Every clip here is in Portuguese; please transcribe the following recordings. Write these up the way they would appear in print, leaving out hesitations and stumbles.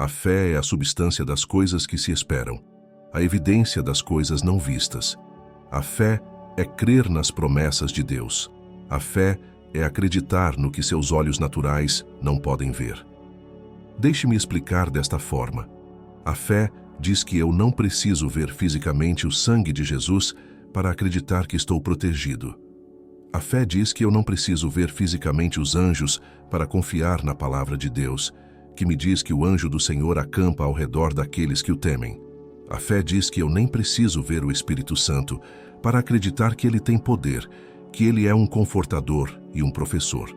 A fé é a substância das coisas que se esperam, a evidência das coisas não vistas. A fé é crer nas promessas de Deus. A fé é acreditar no que seus olhos naturais não podem ver. Deixe-me explicar desta forma. A fé diz que eu não preciso ver fisicamente o sangue de Jesus para acreditar que estou protegido. A fé diz que eu não preciso ver fisicamente os anjos para confiar na palavra de Deus, que me diz que o anjo do Senhor acampa ao redor daqueles que o temem. A fé diz que eu nem preciso ver o Espírito Santo para acreditar que ele tem poder, que ele é um confortador e um professor.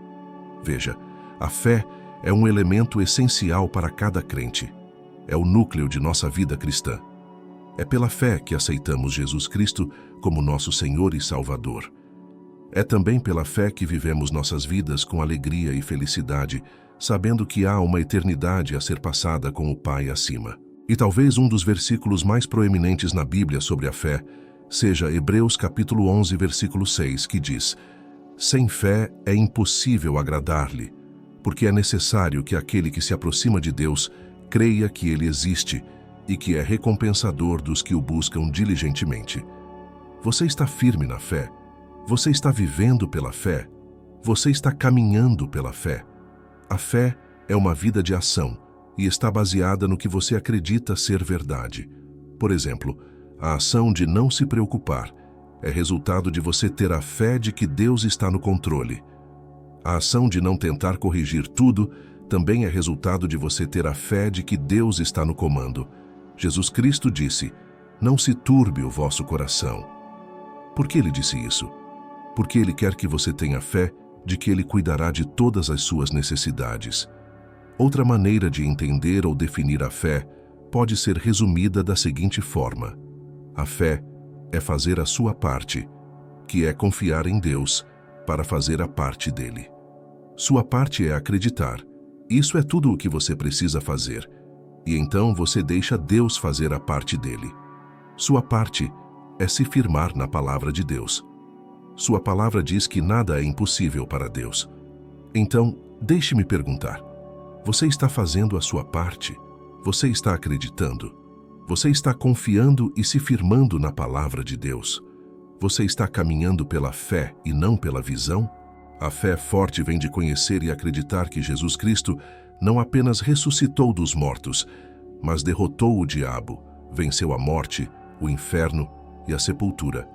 Veja, a fé é um elemento essencial para cada crente. É o núcleo de nossa vida cristã. É pela fé que aceitamos Jesus Cristo como nosso Senhor e Salvador. É também pela fé que vivemos nossas vidas com alegria e felicidade, sabendo que há uma eternidade a ser passada com o Pai acima. E talvez um dos versículos mais proeminentes na Bíblia sobre a fé seja Hebreus capítulo 11, versículo 6, que diz: sem fé é impossível agradar-lhe, porque é necessário que aquele que se aproxima de Deus creia que ele existe e que é recompensador dos que o buscam diligentemente. Você está firme na fé? Você está vivendo pela fé? Você está caminhando pela fé? A fé é uma vida de ação e está baseada no que você acredita ser verdade. Por exemplo, a ação de não se preocupar é resultado de você ter a fé de que Deus está no controle. A ação de não tentar corrigir tudo também é resultado de você ter a fé de que Deus está no comando. Jesus Cristo disse: não se turbe o vosso coração. Por que ele disse isso? Porque ele quer que você tenha fé de que ele cuidará de todas as suas necessidades. Outra maneira de entender ou definir a fé pode ser resumida da seguinte forma: a fé é fazer a sua parte, que é confiar em Deus para fazer a parte dele. Sua parte é acreditar. Isso é tudo o que você precisa fazer. E então você deixa Deus fazer a parte dele. Sua parte é se firmar na palavra de Deus. Sua palavra diz que nada é impossível para Deus. Então, deixe-me perguntar: você está fazendo a sua parte? Você está acreditando? Você está confiando e se firmando na palavra de Deus? Você está caminhando pela fé e não pela visão? A fé forte vem de conhecer e acreditar que Jesus Cristo não apenas ressuscitou dos mortos, mas derrotou o diabo, venceu a morte, o inferno e a sepultura.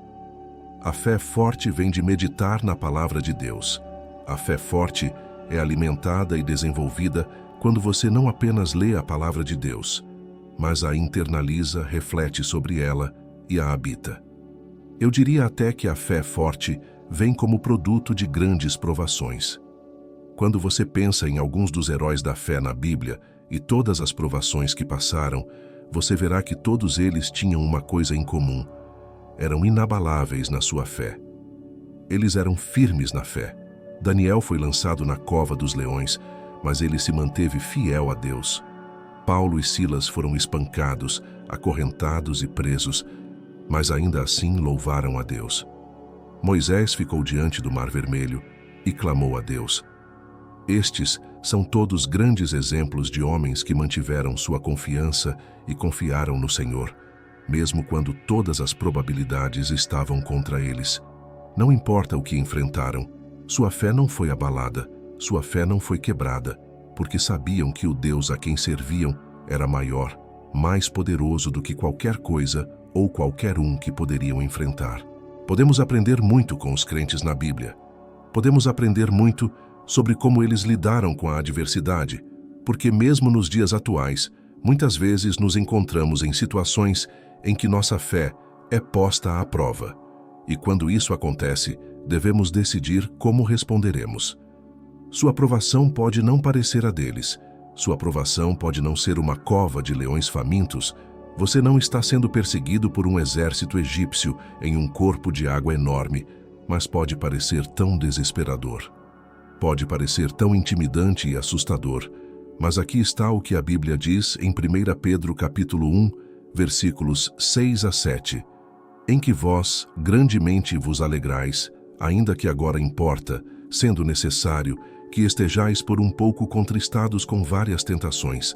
A fé forte vem de meditar na palavra de Deus. A fé forte é alimentada e desenvolvida quando você não apenas lê a palavra de Deus, mas a internaliza, reflete sobre ela e a habita. Eu diria até que a fé forte vem como produto de grandes provações. Quando você pensa em alguns dos heróis da fé na Bíblia e todas as provações que passaram, você verá que todos eles tinham uma coisa em comum: eram inabaláveis na sua fé. Eles eram firmes na fé. Daniel foi lançado na cova dos leões, mas ele se manteve fiel a Deus. Paulo e Silas foram espancados, acorrentados e presos, mas ainda assim louvaram a Deus. Moisés ficou diante do Mar Vermelho e clamou a Deus. Estes são todos grandes exemplos de homens que mantiveram sua confiança e confiaram no Senhor, mesmo quando todas as probabilidades estavam contra eles. Não importa o que enfrentaram, sua fé não foi abalada, sua fé não foi quebrada, porque sabiam que o Deus a quem serviam era maior, mais poderoso do que qualquer coisa ou qualquer um que poderiam enfrentar. Podemos aprender muito com os crentes na Bíblia. Podemos aprender muito sobre como eles lidaram com a adversidade, porque mesmo nos dias atuais, muitas vezes nos encontramos em situações em que nossa fé é posta à prova. E quando isso acontece, devemos decidir como responderemos. Sua aprovação pode não parecer a deles. Sua aprovação pode não ser uma cova de leões famintos. Você não está sendo perseguido por um exército egípcio em um corpo de água enorme, mas pode parecer tão desesperador. Pode parecer tão intimidante e assustador, mas aqui está o que a Bíblia diz em 1 Pedro capítulo 1, versículos 6 a 7, em que vós grandemente vos alegrais, ainda que agora importa, sendo necessário, que estejais por um pouco contristados com várias tentações,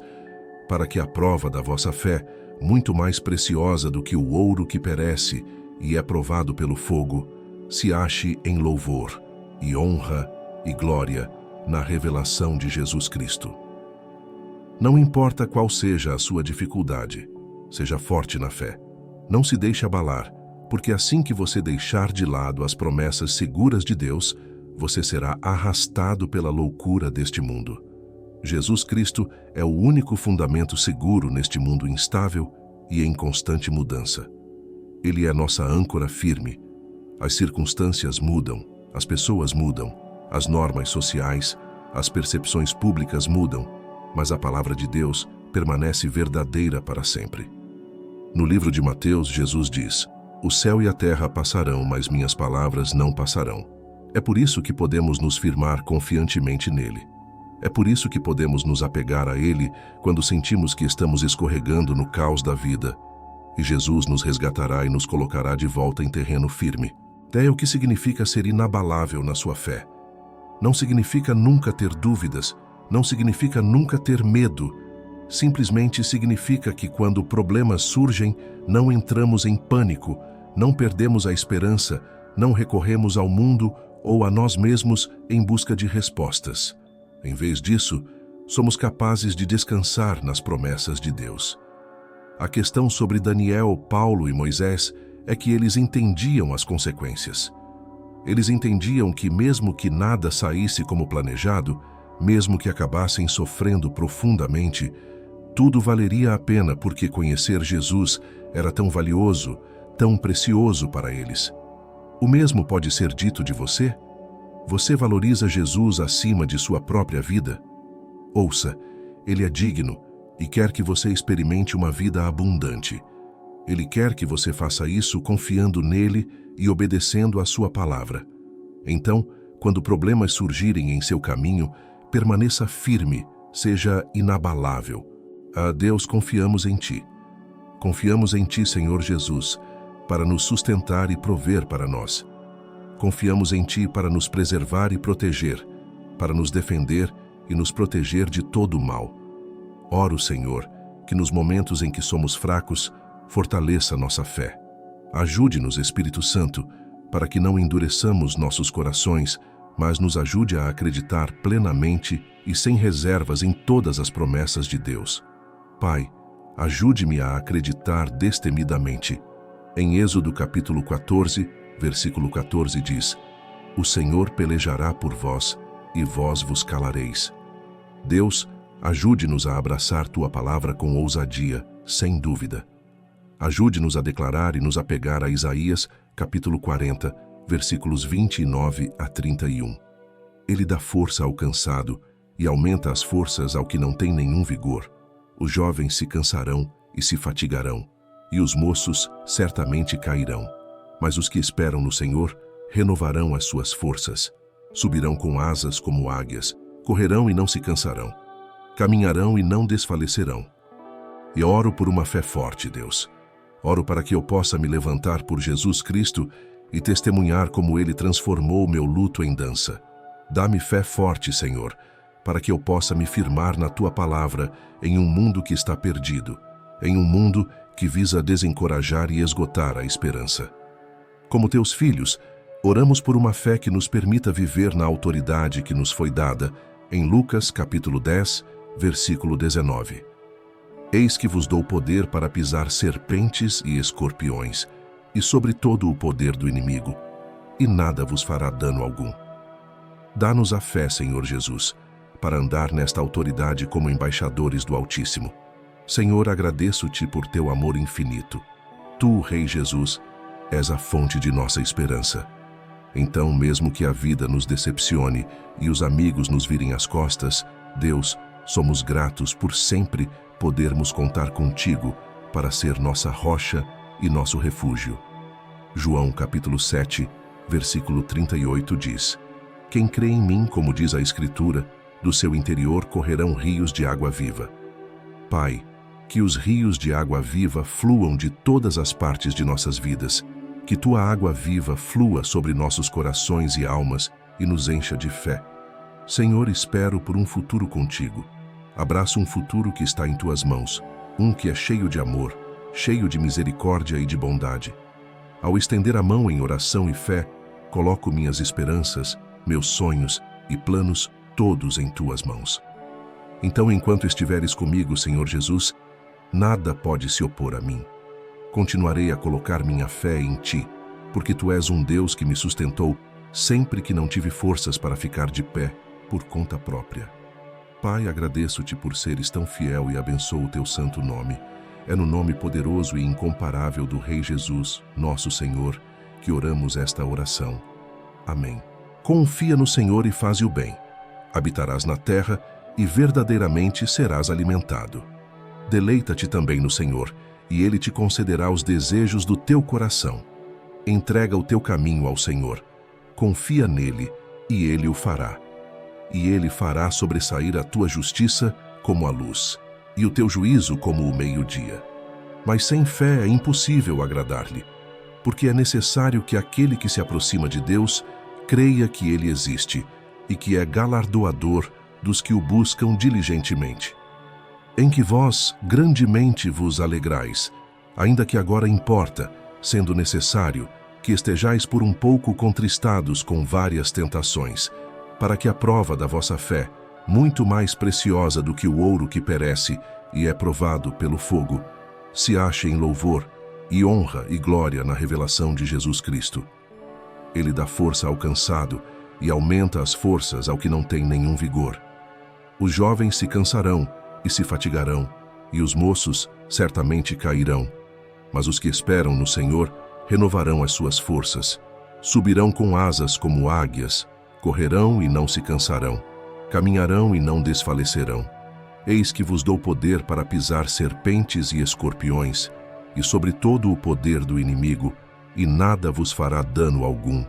para que a prova da vossa fé, muito mais preciosa do que o ouro que perece e é provado pelo fogo, se ache em louvor e honra e glória na revelação de Jesus Cristo. Não importa qual seja a sua dificuldade, seja forte na fé. Não se deixe abalar, porque assim que você deixar de lado as promessas seguras de Deus, você será arrastado pela loucura deste mundo. Jesus Cristo é o único fundamento seguro neste mundo instável e em constante mudança. Ele é nossa âncora firme. As circunstâncias mudam, as pessoas mudam, as normas sociais, as percepções públicas mudam, mas a palavra de Deus permanece verdadeira para sempre. No livro de Mateus, Jesus diz: "O céu e a terra passarão, mas minhas palavras não passarão." É por isso que podemos nos firmar confiantemente nele. É por isso que podemos nos apegar a ele quando sentimos que estamos escorregando no caos da vida. E Jesus nos resgatará e nos colocará de volta em terreno firme. É o que significa ser inabalável na sua fé. Não significa nunca ter dúvidas, não significa nunca ter medo. Simplesmente significa que quando problemas surgem, não entramos em pânico, não perdemos a esperança, não recorremos ao mundo ou a nós mesmos em busca de respostas. Em vez disso, somos capazes de descansar nas promessas de Deus. A questão sobre Daniel, Paulo e Moisés é que eles entendiam as consequências. Eles entendiam que mesmo que nada saísse como planejado, mesmo que acabassem sofrendo profundamente, tudo valeria a pena porque conhecer Jesus era tão valioso, tão precioso para eles. O mesmo pode ser dito de você? Você valoriza Jesus acima de sua própria vida? Ouça, Ele é digno e quer que você experimente uma vida abundante. Ele quer que você faça isso confiando nele e obedecendo à sua palavra. Então, quando problemas surgirem em seu caminho, permaneça firme, seja inabalável. A Deus confiamos em Ti. Confiamos em Ti, Senhor Jesus, para nos sustentar e prover para nós. Confiamos em Ti para nos preservar e proteger, para nos defender e nos proteger de todo o mal. Oro, Senhor, que nos momentos em que somos fracos, fortaleça nossa fé. Ajude-nos, Espírito Santo, para que não endureçamos nossos corações, mas nos ajude a acreditar plenamente e sem reservas em todas as promessas de Deus. Pai, ajude-me a acreditar destemidamente. Em Êxodo capítulo 14, versículo 14 diz: "O Senhor pelejará por vós, e vós vos calareis." Deus, ajude-nos a abraçar Tua palavra com ousadia, sem dúvida. Ajude-nos a declarar e nos apegar a Isaías, capítulo 40, versículos 29 a 31. Ele dá força ao cansado e aumenta as forças ao que não tem nenhum vigor. Os jovens se cansarão e se fatigarão, e os moços certamente cairão. Mas os que esperam no Senhor renovarão as suas forças. Subirão com asas como águias, correrão e não se cansarão, caminharão e não desfalecerão. E oro por uma fé forte, Deus. Oro para que eu possa me levantar por Jesus Cristo e testemunhar como Ele transformou meu luto em dança. Dá-me fé forte, Senhor, para que eu possa me firmar na Tua palavra em um mundo que está perdido, em um mundo que visa desencorajar e esgotar a esperança. Como Teus filhos, oramos por uma fé que nos permita viver na autoridade que nos foi dada, em Lucas capítulo 10, versículo 19. Eis que vos dou poder para pisar serpentes e escorpiões, e sobre todo o poder do inimigo, e nada vos fará dano algum. Dá-nos a fé, Senhor Jesus, para andar nesta autoridade como embaixadores do Altíssimo. Senhor, agradeço-Te por Teu amor infinito. Tu, Rei Jesus, és a fonte de nossa esperança. Então, mesmo que a vida nos decepcione e os amigos nos virem as costas, Deus, somos gratos por sempre podermos contar contigo para ser nossa rocha e nosso refúgio. João capítulo 7, versículo 38 diz: "Quem crê em mim, como diz a Escritura, do seu interior correrão rios de água viva." Pai, que os rios de água viva fluam de todas as partes de nossas vidas, que Tua água viva flua sobre nossos corações e almas e nos encha de fé. Senhor, espero por um futuro contigo. Abraço um futuro que está em tuas mãos, um que é cheio de amor, cheio de misericórdia e de bondade. Ao estender a mão em oração e fé, coloco minhas esperanças, meus sonhos e planos todos em tuas mãos. Então, enquanto estiveres comigo, Senhor Jesus, nada pode se opor a mim. Continuarei a colocar minha fé em ti, porque tu és um Deus que me sustentou sempre que não tive forças para ficar de pé por conta própria. Pai, agradeço-te por seres tão fiel e abençoo o teu santo nome. É no nome poderoso e incomparável do Rei Jesus, nosso Senhor, que oramos esta oração. Amém. Confia no Senhor e faze o bem. Habitarás na terra e verdadeiramente serás alimentado. Deleita-te também no Senhor, e Ele te concederá os desejos do teu coração. Entrega o teu caminho ao Senhor. Confia nele, e Ele o fará. E Ele fará sobressair a tua justiça como a luz, e o teu juízo como o meio-dia. Mas sem fé é impossível agradar-lhe, porque é necessário que aquele que se aproxima de Deus creia que Ele existe e que é galardoador dos que o buscam diligentemente. Em que vós grandemente vos alegrais, ainda que agora importa, sendo necessário, que estejais por um pouco contristados com várias tentações, para que a prova da vossa fé, muito mais preciosa do que o ouro que perece e é provado pelo fogo, se ache em louvor e honra e glória na revelação de Jesus Cristo. Ele dá força ao cansado e aumenta as forças ao que não tem nenhum vigor. Os jovens se cansarão e se fatigarão, e os moços certamente cairão. Mas os que esperam no Senhor renovarão as suas forças. Subirão com asas como águias, correrão e não se cansarão, caminharão e não desfalecerão. Eis que vos dou poder para pisar serpentes e escorpiões, e sobre todo o poder do inimigo, e nada vos fará dano algum.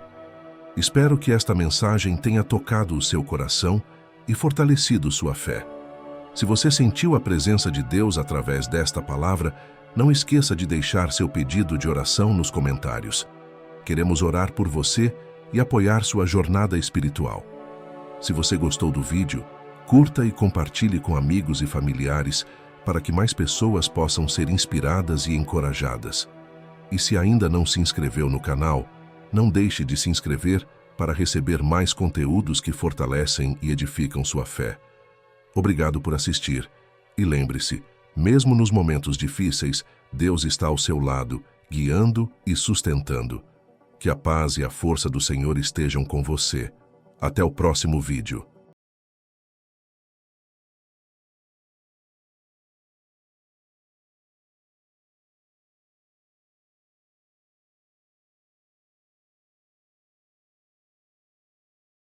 Espero que esta mensagem tenha tocado o seu coração e fortalecido sua fé. Se você sentiu a presença de Deus através desta palavra, não esqueça de deixar seu pedido de oração nos comentários. Queremos orar por você e apoiar sua jornada espiritual. Se você gostou do vídeo, curta e compartilhe com amigos e familiares para que mais pessoas possam ser inspiradas e encorajadas. E se ainda não se inscreveu no canal, não deixe de se inscrever para receber mais conteúdos que fortalecem e edificam sua fé. Obrigado por assistir. E lembre-se, mesmo nos momentos difíceis, Deus está ao seu lado, guiando e sustentando. Que a paz e a força do Senhor estejam com você. Até o próximo vídeo.